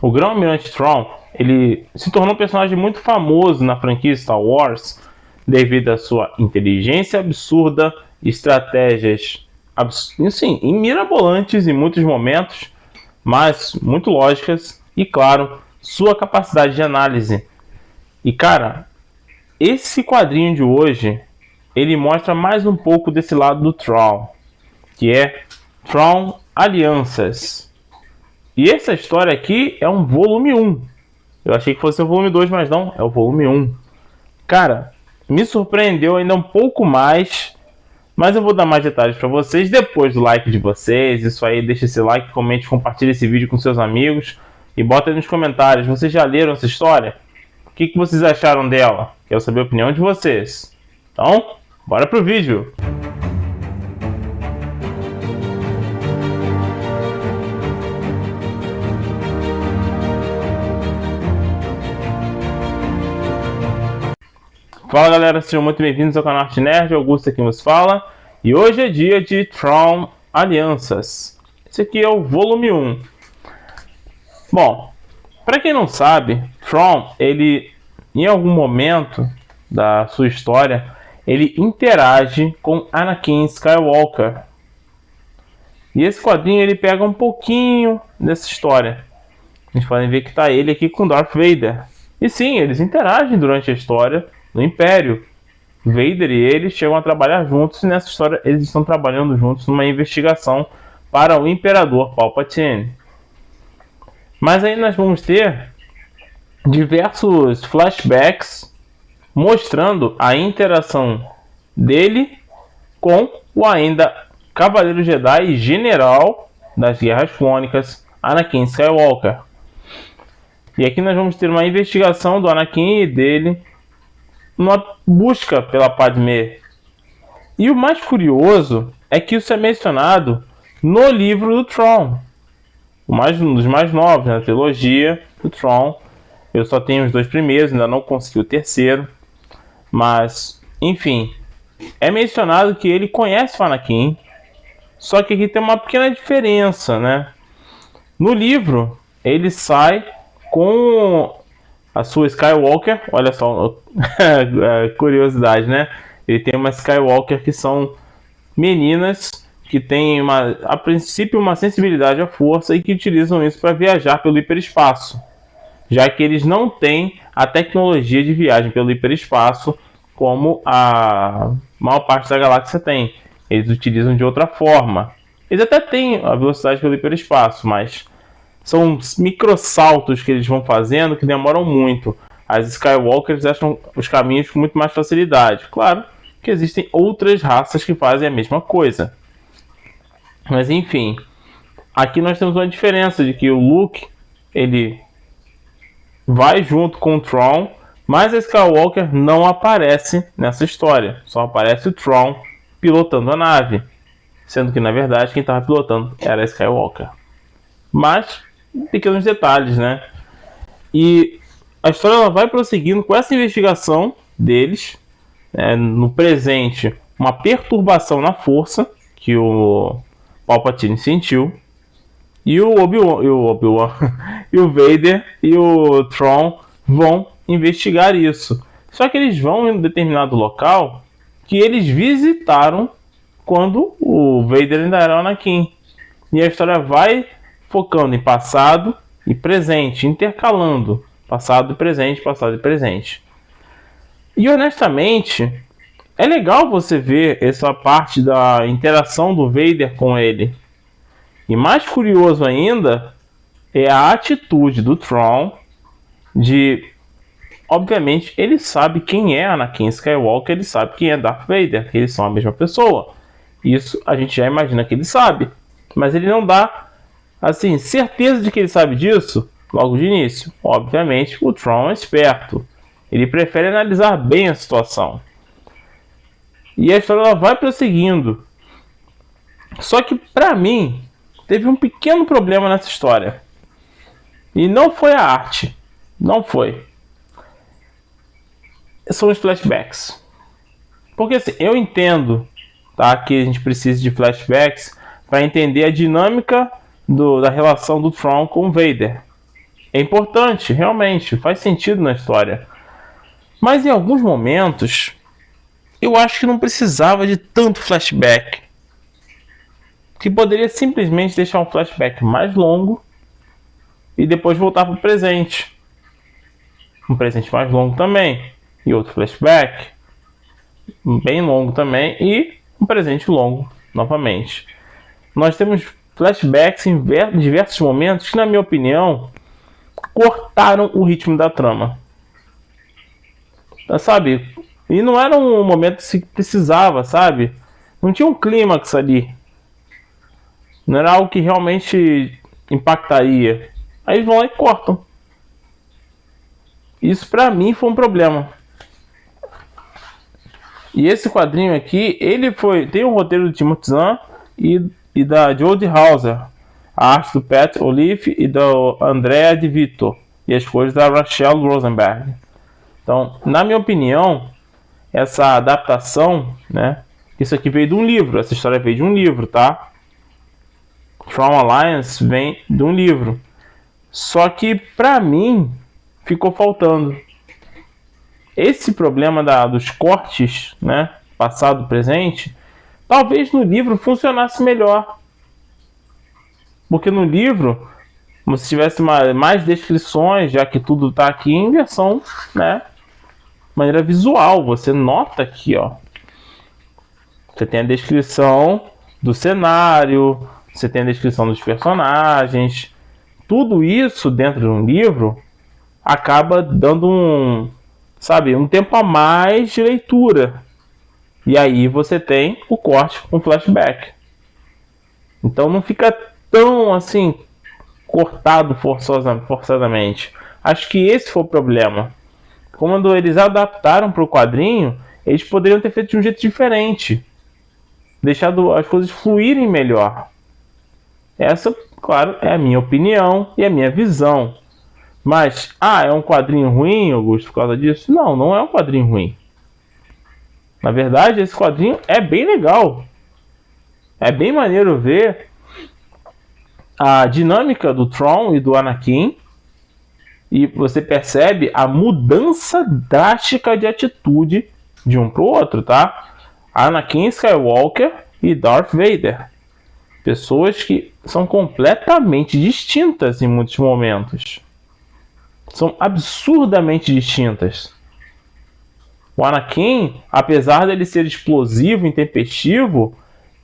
O Grão-Almirante Thrawn, ele se tornou um personagem muito famoso na franquia Star Wars devido à sua inteligência absurda, estratégias assim, mirabolantes em muitos momentos, mas muito lógicas e, claro, sua capacidade de análise. E, cara, esse quadrinho de hoje, ele mostra mais um pouco desse lado do Thrawn, que é Thrawn Alianças. E essa história aqui é um volume 1. Eu achei que fosse o volume 2, mas não, é o volume 1. Cara, me surpreendeu ainda um pouco mais, mas eu vou dar mais detalhes para vocês depois do like de vocês. Isso aí, deixa esse like, comente, compartilhe esse vídeo com seus amigos e bota aí nos comentários, vocês já leram essa história? O que vocês acharam dela? Quero saber a opinião de vocês. Então, bora pro vídeo! Fala galera, sejam muito bem-vindos ao canal Arte Nerd, Augusto aqui nos fala. E hoje é dia de Thrawn Alianças. Esse aqui é o volume 1. Bom, para quem não sabe, Thrawn, ele em algum momento da sua história, ele interage com Anakin Skywalker. E esse quadrinho ele pega um pouquinho dessa história. A gente pode ver que está ele aqui com Darth Vader. E sim, eles interagem durante a história no Império. Vader e ele chegam a trabalhar juntos, e nessa história eles estão trabalhando juntos numa investigação para o Imperador Palpatine. Mas aí nós vamos ter diversos flashbacks mostrando a interação dele com o ainda Cavaleiro Jedi e General das Guerras Clônicas, Anakin Skywalker. E aqui nós vamos ter uma investigação do Anakin e dele, uma busca pela Padmé. E o mais curioso é que isso é mencionado no livro do Thrawn, um dos mais novos na trilogia do Thrawn. Eu só tenho os 2 primeiros, ainda não consegui o terceiro, mas enfim, é mencionado que ele conhece o Anakin, só que aqui tem uma pequena diferença, né? No livro ele sai com a sua Skywalker, olha só, curiosidade, né? Ele tem uma Skywalker que são meninas que têm a princípio uma sensibilidade à força e que utilizam isso para viajar pelo hiperespaço, já que eles não têm a tecnologia de viagem pelo hiperespaço como a maior parte da galáxia tem. Eles utilizam de outra forma. Eles até têm a velocidade pelo hiperespaço, mas são microsaltos que eles vão fazendo que demoram muito. As Skywalkers acham os caminhos com muito mais facilidade. Claro que existem outras raças que fazem a mesma coisa. Mas enfim, aqui nós temos uma diferença de que o Luke, ele vai junto com o Thrawn, mas a Skywalker não aparece nessa história. Só aparece o Thrawn pilotando a nave, sendo que na verdade quem estava pilotando era a Skywalker. Mas pequenos detalhes, né? E a história ela vai prosseguindo com essa investigação deles, no presente, uma perturbação na força que o Palpatine sentiu, e o Obi-Wan e o Vader e o Thrawn vão investigar isso. Só que eles vão em um determinado local que eles visitaram quando o Vader ainda era o Anakin. E a história vai focando em passado e presente, intercalando passado e presente, passado e presente. E honestamente, é legal você ver essa parte da interação do Vader com ele. E mais curioso ainda é a atitude do Thrawn de, obviamente, ele sabe quem é Anakin Skywalker, ele sabe quem é Darth Vader, eles são a mesma pessoa. Isso a gente já imagina que ele sabe, mas ele não dá assim, certeza de que ele sabe disso logo de início. Obviamente, o Thrawn é esperto. Ele prefere analisar bem a situação. E a história ela vai prosseguindo. Só que, para mim, teve um pequeno problema nessa história. E não foi a arte. Não foi. São os flashbacks. Porque assim, eu entendo, tá, que a gente precisa de flashbacks para entender a dinâmica da relação do Thrawn com o Vader. é importante, realmente, faz sentido na história. Mas em alguns momentos, eu acho que não precisava de tanto flashback. Que poderia simplesmente deixar um flashback mais longo e depois voltar para o presente. Um presente mais longo também. E outro flashback bem longo também. E um presente longo novamente. Nós temos flashbacks em diversos momentos que, na minha opinião, cortaram o ritmo da trama. Sabe? E não era um momento que se precisava, sabe? Não tinha um clímax ali. Não era algo que realmente impactaria. Aí eles vão lá e cortam. Isso pra mim foi um problema. E esse quadrinho aqui, ele tem um roteiro do Timothy Zahn e da Jody Hauser, a arte do Pat Olive e da Andrea Di Vito, e as cores da Rachel Rosenberg. Então, na minha opinião, essa adaptação, né? Isso aqui veio de um livro, essa história veio de um livro, tá? From Alliance vem de um livro. Só que, pra mim, ficou faltando. Esse problema dos cortes, né? Passado, presente, talvez no livro funcionasse melhor. Porque no livro, se tivesse mais descrições, já que tudo está aqui em versão, né? Maneira visual, você nota aqui, ó. Você tem a descrição do cenário, você tem a descrição dos personagens. Tudo isso dentro de um livro acaba dando um tempo a mais de leitura. E aí você tem o corte com flashback. Então não fica tão assim cortado forçadamente. Acho que esse foi o problema. Quando eles adaptaram para o quadrinho, eles poderiam ter feito de um jeito diferente. Deixado as coisas fluírem melhor. Essa, claro, é a minha opinião e a minha visão. Mas, é um quadrinho ruim, Augusto, por causa disso? Não, não é um quadrinho ruim. Na verdade, esse quadrinho é bem legal. É bem maneiro ver a dinâmica do Tron e do Anakin. E você percebe a mudança drástica de atitude de um pro outro, tá? Anakin Skywalker e Darth Vader. Pessoas que são completamente distintas em muitos momentos. São absurdamente distintas. O Anakin, apesar dele ser explosivo e intempestivo,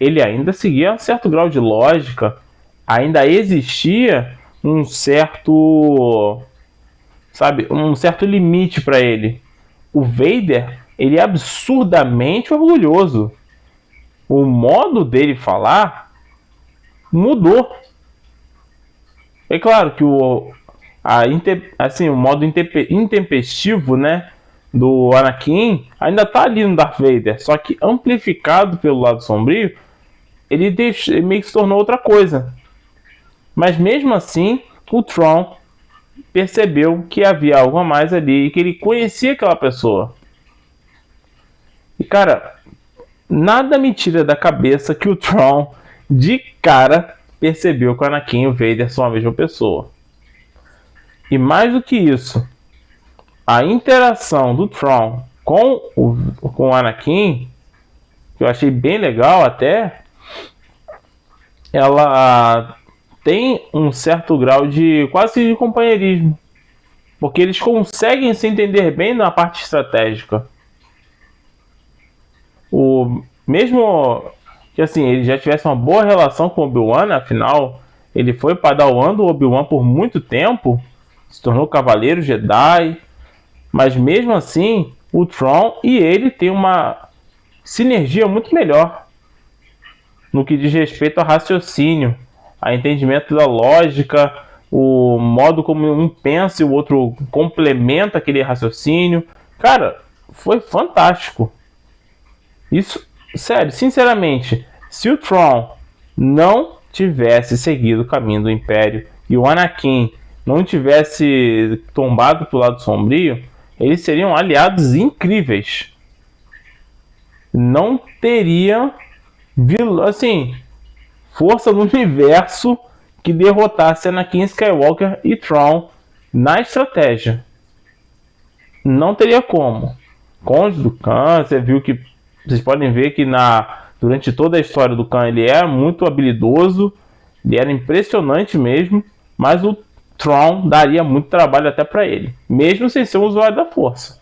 ele ainda seguia um certo grau de lógica. Ainda existia um certo limite para ele. O Vader, ele é absurdamente orgulhoso. O modo dele falar mudou. É claro que o modo intempestivo, né, do Anakin ainda tá ali no Darth Vader, só que amplificado pelo lado sombrio, ele meio que se tornou outra coisa. Mas mesmo assim, o Tron percebeu que havia algo a mais ali e que ele conhecia aquela pessoa. E cara, nada me tira da cabeça que o Tron de cara percebeu que o Anakin e o Vader são a mesma pessoa. E mais do que isso, a interação do Tron com o Anakin, que eu achei bem legal até, ela tem um certo grau de quase de companheirismo. Porque eles conseguem se entender bem na parte estratégica. Mesmo que assim, ele já tivesse uma boa relação com o Obi-Wan, afinal, ele foi padawan do Obi-Wan por muito tempo, se tornou Cavaleiro Jedi, mas mesmo assim, o Tron e ele têm uma sinergia muito melhor no que diz respeito ao raciocínio, a entendimento da lógica, o modo como um pensa e o outro complementa aquele raciocínio. Cara, foi fantástico. Isso, sério, sinceramente, se o Tron não tivesse seguido o caminho do Império e o Anakin não tivesse tombado pro lado sombrio, eles seriam aliados incríveis. Não teria assim, força no universo que derrotasse Anakin Skywalker e Tron Na estratégia, não teria como. Conde do Khan, você viu que vocês podem ver que durante toda a história do Khan ele é muito habilidoso, ele era impressionante mesmo, mas o Thrawn daria muito trabalho até para ele, mesmo sem ser um usuário da força.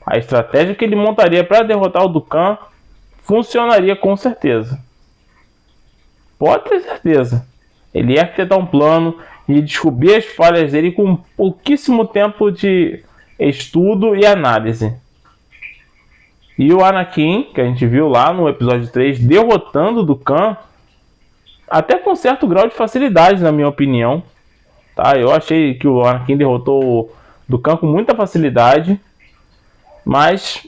A estratégia que ele montaria para derrotar o Dukan funcionaria com certeza. Pode ter certeza. Ele ia arquitetar um plano e descobrir as falhas dele com pouquíssimo tempo de estudo e análise. E o Anakin, que a gente viu lá no episódio 3, derrotando o Dukan, até com certo grau de facilidade, na minha opinião. Tá? Eu achei que o Anakin derrotou o Dukan com muita facilidade, mas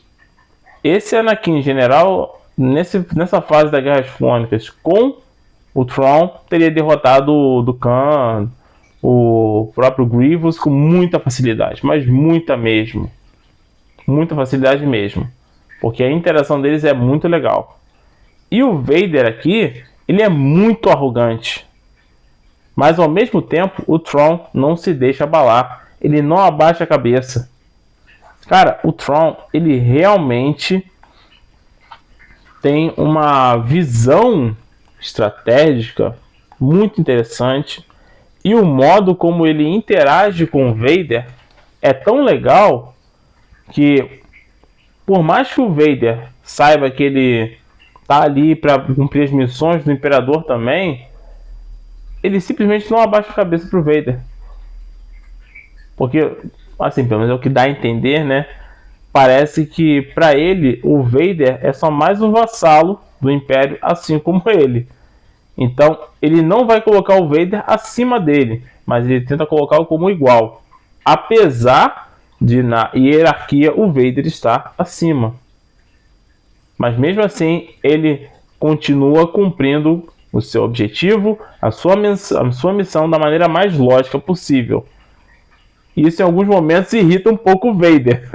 esse Anakin general, nessa fase da Guerras Clônicas, com o Thrawn, teria derrotado o Dukan, o próprio Grievous, com muita facilidade, mas muita mesmo. Muita facilidade mesmo. Porque a interação deles é muito legal. E o Vader aqui, ele é muito arrogante. Mas ao mesmo tempo, o Thrawn não se deixa abalar. Ele não abaixa a cabeça. Cara, o Thrawn, ele realmente tem uma visão estratégica muito interessante. E o modo como ele interage com o Vader é tão legal que, por mais que o Vader saiba que ele tá ali para cumprir as missões do Imperador também, ele simplesmente não abaixa a cabeça pro Vader. Porque, assim, pelo menos é o que dá a entender, né? Parece que para ele o Vader é só mais um vassalo do Império, assim como ele. Então ele não vai colocar o Vader acima dele, mas ele tenta colocá-lo como igual. Apesar de na hierarquia o Vader estar acima. Mas mesmo assim ele continua cumprindo o seu objetivo, a sua missão da maneira mais lógica possível. Isso em alguns momentos irrita um pouco o Vader.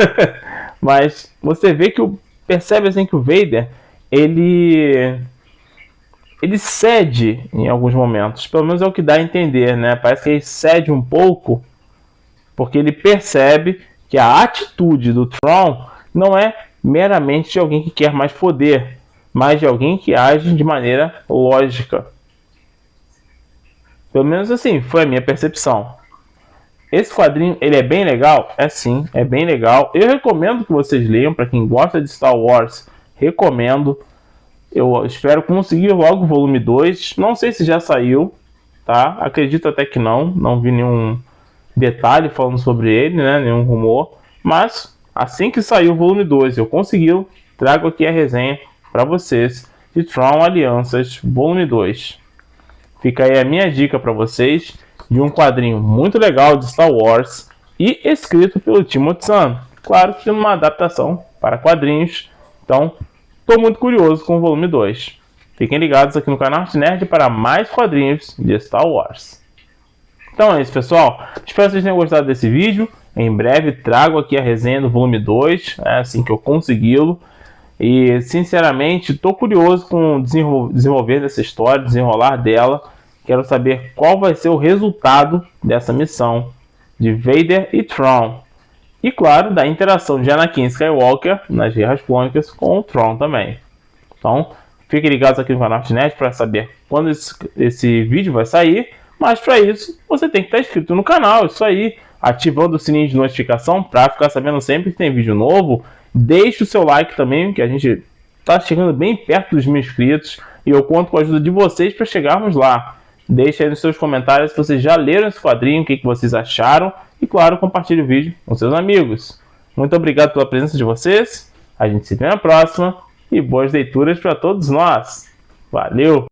Mas você vê que percebe assim que o Vader ele cede em alguns momentos, pelo menos é o que dá a entender, né? Parece que ele cede um pouco porque ele percebe que a atitude do Thrawn não é meramente de alguém que quer mais poder, mas de alguém que age de maneira lógica. Pelo menos assim, foi a minha percepção. Esse quadrinho, ele é bem legal? É sim, é bem legal. Eu recomendo que vocês leiam, para quem gosta de Star Wars, recomendo. Eu espero conseguir logo o volume 2. Não sei se já saiu, tá? Acredito até que não vi nenhum detalhe falando sobre ele, né? Nenhum rumor. Mas, assim que sair o volume 2 eu conseguir, trago aqui a resenha para vocês de Thrawn Alianças, volume 2. Fica aí a minha dica para vocês de um quadrinho muito legal de Star Wars e escrito pelo Timothy Zahn. Claro que uma adaptação para quadrinhos. Então, estou muito curioso com o volume 2. Fiquem ligados aqui no canal Arte Nerd para mais quadrinhos de Star Wars. Então é isso, pessoal. Espero que vocês tenham gostado desse vídeo. Em breve trago aqui a resenha do volume 2, assim que eu consegui-lo. E, sinceramente, estou curioso com o desenvolver dessa história, desenrolar dela. Quero saber qual vai ser o resultado dessa missão de Vader e Thrawn. E, claro, da interação de Anakin Skywalker nas Guerras Clônicas com o Thrawn também. Então, fiquem ligados aqui no canal Arte Nerd para saber quando esse vídeo vai sair. Mas, para isso, você tem que estar inscrito no canal, isso aí. Ativando o sininho de notificação para ficar sabendo sempre que tem vídeo novo. Deixe o seu like também, que a gente está chegando bem perto dos 1000 inscritos. E eu conto com a ajuda de vocês para chegarmos lá. Deixe aí nos seus comentários se vocês já leram esse quadrinho, o que vocês acharam. E claro, compartilhe o vídeo com seus amigos. Muito obrigado pela presença de vocês. A gente se vê na próxima. E boas leituras para todos nós. Valeu!